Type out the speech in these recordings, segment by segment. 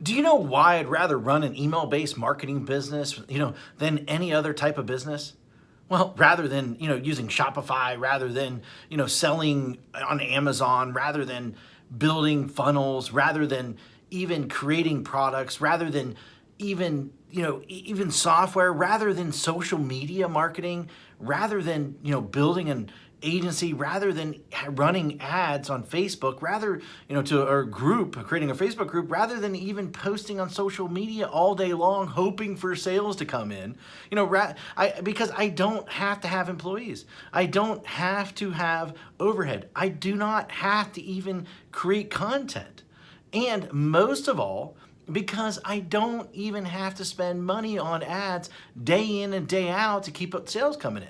Do you know why I'd rather run an email-based marketing business, than any other type of business? Well, rather than, using Shopify, rather than, selling on Amazon, rather than building funnels, rather than even creating products, rather than even, even software, rather than social media marketing, rather than, building an agency, rather than running ads on Facebook, rather, to our group, creating a Facebook group, rather than even posting on social media all day long, hoping for sales to come in, because I don't have to have employees. I don't have to have overhead. I do not have to even create content. And most of all, because I don't even have to spend money on ads day in and day out to keep up sales coming in.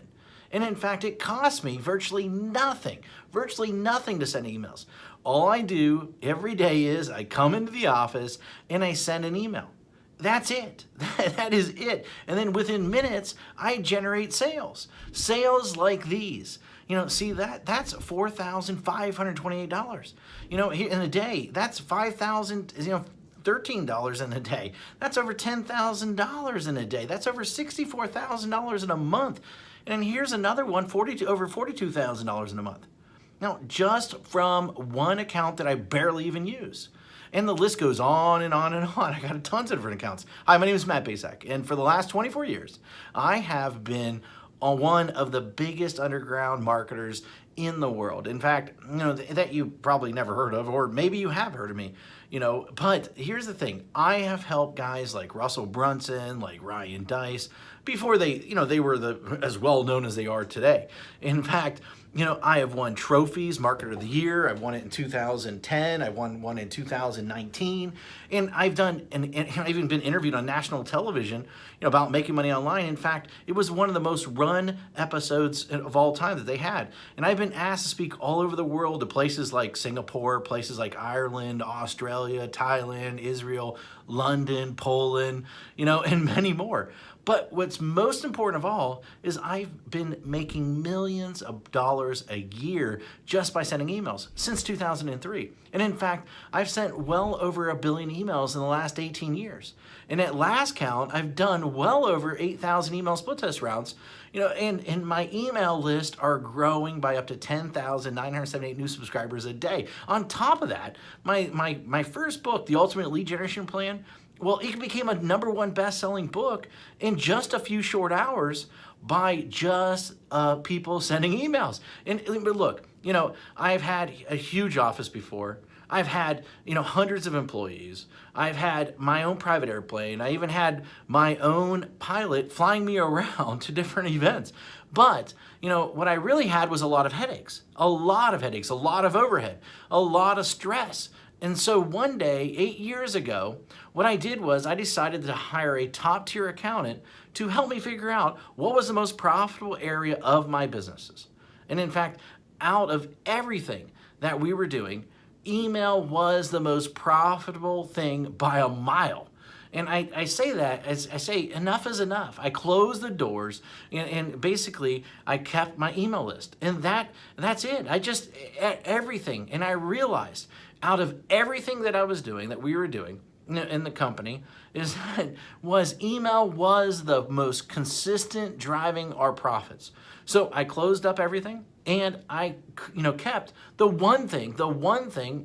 And in fact, it costs me virtually nothing to send emails. All I do every day is I come into the office and I send an email. That's it. That is it. And then within minutes, I generate sales. Sales like these. See that's $4,528. In a day, that's $5,000, $13 in a day. That's over $10,000 in a day. That's over $64,000 in a month. And here's another one, over $42,000 in a month. Now, just from one account that I barely even use. And the list goes on and on and on. I got tons of different accounts. Hi, my name is Matt Basak, and for the last 24 years, I have been one of the biggest underground marketers in the world. In fact, that you probably never heard of, or maybe you have heard of me, but here's the thing. I have helped guys like Russell Brunson, like Ryan Deiss, before they were as well known as they are today. In fact, I have won trophies, Marketer of the Year. I've won it in 2010. I won one in 2019. And I've even been interviewed on national television, about making money online. In fact, it was one of the most run episodes of all time that they had. And I've been asked to speak all over the world to places like Singapore, places like Ireland, Australia, Thailand, Israel, London, Poland, and many more. But what's most important of all is I've been making millions of dollars a year just by sending emails since 2003. And in fact, I've sent well over 1 billion emails in the last 18 years. And at last count, I've done well over 8,000 email split test routes, and my email list are growing by up to 10,978 new subscribers a day. On top of that, my first book, The Ultimate Lead Generation Plan, well, it became a #1 best-selling book in just a few short hours by just people sending emails. But look, I've had a huge office before. I've had, hundreds of employees. I've had my own private airplane. I even had my own pilot flying me around to different events. But, what I really had was a lot of headaches, a lot of overhead, a lot of stress. And so one day, 8 years ago, what I did was I decided to hire a top-tier accountant to help me figure out what was the most profitable area of my businesses. And in fact, out of everything that we were doing, email was the most profitable thing by a mile. And I say that, as I say, enough is enough. I closed the doors and basically I kept my email list. And that's it. Everything. And I realized out of everything that I was doing, that we were doing in the company, email was the most consistent driving our profits. So I closed up everything and I kept the one thing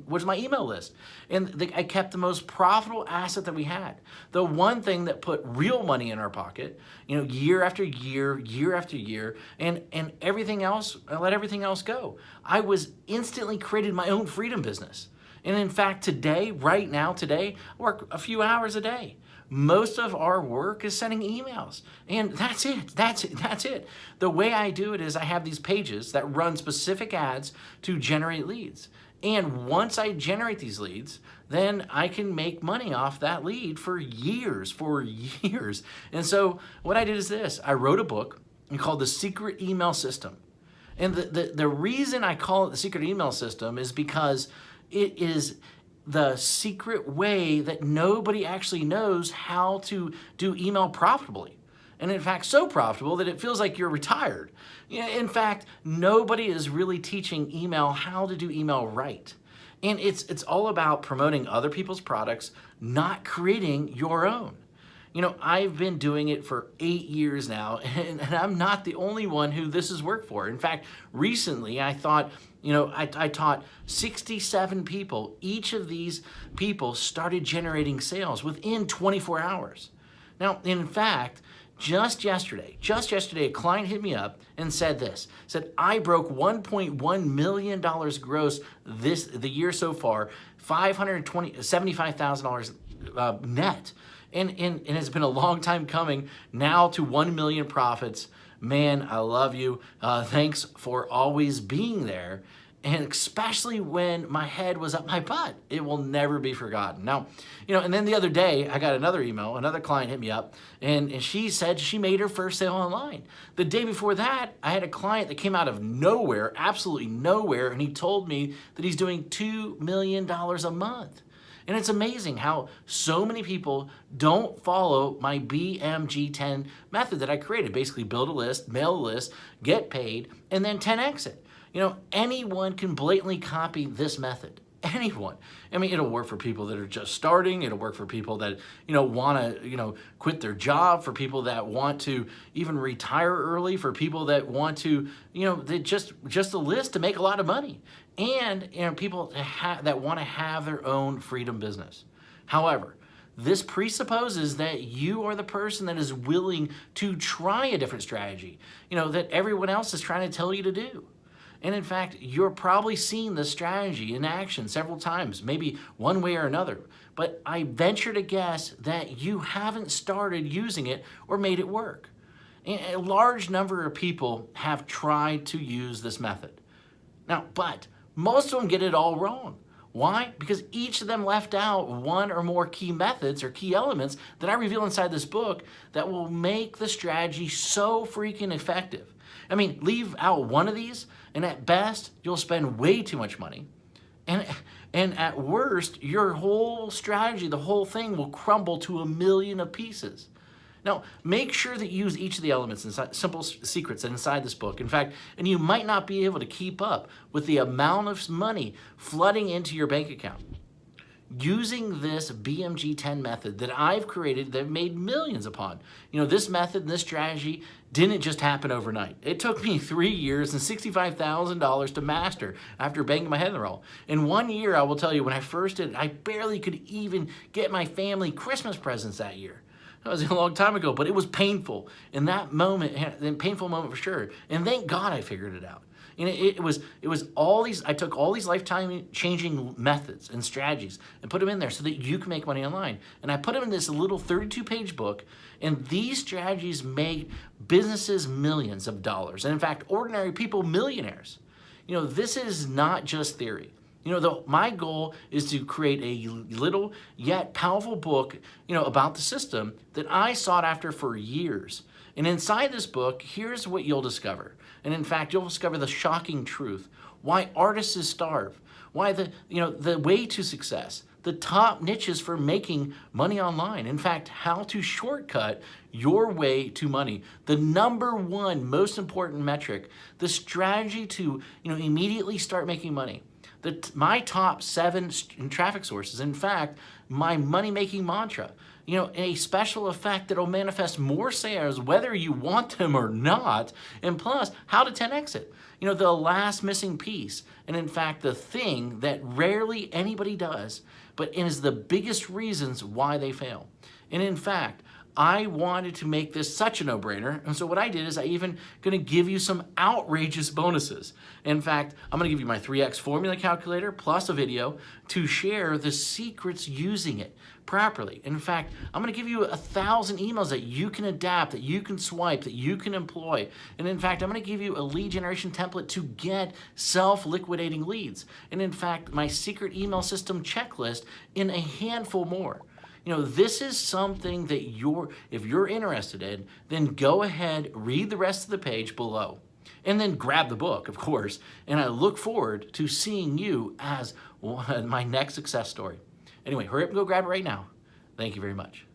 was my email list. And I kept the most profitable asset that we had. The one thing that put real money in our pocket, year after year, year after year, and everything else, I let everything else go. I was instantly created my own freedom business. And in fact, right now, I work a few hours a day. Most of our work is sending emails. And that's it. The way I do it is I have these pages that run specific ads to generate leads. And once I generate these leads, then I can make money off that lead for years. And so what I did is this. I wrote a book called The Secret Email System. And the reason I call it The Secret Email System is because it is the secret way that nobody actually knows how to do email profitably. And in fact, so profitable that it feels like you're retired. In fact, nobody is really teaching email how to do email right. And it's all about promoting other people's products, not creating your own. You know, I've been doing it for 8 years now, and I'm not the only one who this has worked for. In fact, recently I thought, I taught 67 people. Each of these people started generating sales within 24 hours. Now, in fact, just yesterday, a client hit me up and said this, I broke $1.1 million gross the year so far, $75,000 net. And it's been a long time coming now to 1 million profits. Man, I love you. Thanks for always being there. And especially when my head was up my butt, it will never be forgotten. Now, and then the other day I got another email, another client hit me up and she said she made her first sale online. The day before that, I had a client that came out of nowhere, absolutely nowhere, and he told me that he's doing $2 million a month. And it's amazing how so many people don't follow my BMG10 method that I created. Basically build a list, mail a list, get paid, and then 10x it. Anyone can blatantly copy this method. Anyone. I mean, it'll work for people that are just starting. It'll work for people that, want to, quit their job, for people that want to even retire early, for people that want to, they just a list to make a lot of money. And, people that want to have their own freedom business. However, this presupposes that you are the person that is willing to try a different strategy, that everyone else is trying to tell you to do. And in fact, you're probably seen this strategy in action several times, maybe one way or another. But I venture to guess that you haven't started using it or made it work. And a large number of people have tried to use this method. Now, but most of them get it all wrong. Why? Because each of them left out one or more key methods or key elements that I reveal inside this book that will make the strategy so freaking effective. I mean, leave out one of these, and at best, you'll spend way too much money. And at worst, your whole strategy, the whole thing will crumble to a million of pieces. Now, make sure that you use each of the elements inside, simple secrets inside this book. In fact, and you might not be able to keep up with the amount of money flooding into your bank account. Using this BMG10 method that I've created that I've made millions upon. This method and this strategy didn't just happen overnight. It took me 3 years and $65,000 to master after banging my head in the wall. In 1 year, I will tell you, when I first did it, I barely could even get my family Christmas presents that year. That was a long time ago, but it was painful. In that moment, a painful moment for sure. And thank God I figured it out. And it was all these, I took all these lifetime changing methods and strategies and put them in there so that you can make money online. And I put them in this little 32-page book, and these strategies made businesses millions of dollars. And in fact, ordinary people millionaires. This is not just theory. My goal is to create a little yet powerful book, about the system that I sought after for years. And inside this book, here's what you'll discover. And in fact, you'll discover the shocking truth. Why artists starve. Why the way to success. The top niches for making money online. In fact, how to shortcut your way to money. The #1 most important metric. The strategy to immediately start making money. My top 7 traffic sources. In fact, my money-making mantra. A special effect that'll manifest more sales whether you want them or not, and plus, how to 10x it. The last missing piece, and in fact, the thing that rarely anybody does, but is the biggest reasons why they fail. And in fact, I wanted to make this such a no-brainer, and so what I did is I even gonna give you some outrageous bonuses. In fact, I'm gonna give you my 3x formula calculator plus a video to share the secrets using it properly. In fact, I'm gonna give you 1,000 emails that you can adapt, that you can swipe, that you can employ. And in fact, I'm gonna give you a lead generation template to get self-liquidating leads. And in fact, my secret email system checklist in a handful more. This is something that if you're interested in, then go ahead, read the rest of the page below, and then grab the book, of course. And I look forward to seeing you as my next success story. Anyway, hurry up and go grab it right now. Thank you very much.